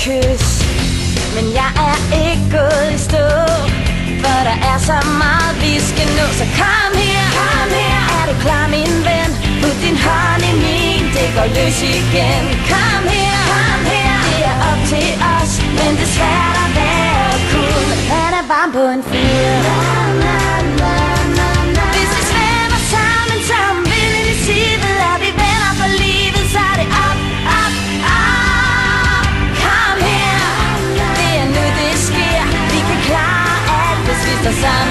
kys. Men jeg er ikke gået i stå, for der er så meget vi skal nå. Så kom her, er du klar min ven? Put din hånd i min, det går løs igen. Kom her, det er op til os, men det er svært at være cool. Han er varm på en fyr. Hvis vi svæver sammen som vinden i sivet, er vi venner for livet, så er det op, op, op. Kom her, det er nu det sker. Vi kan klare alt, hvis vi står sammen.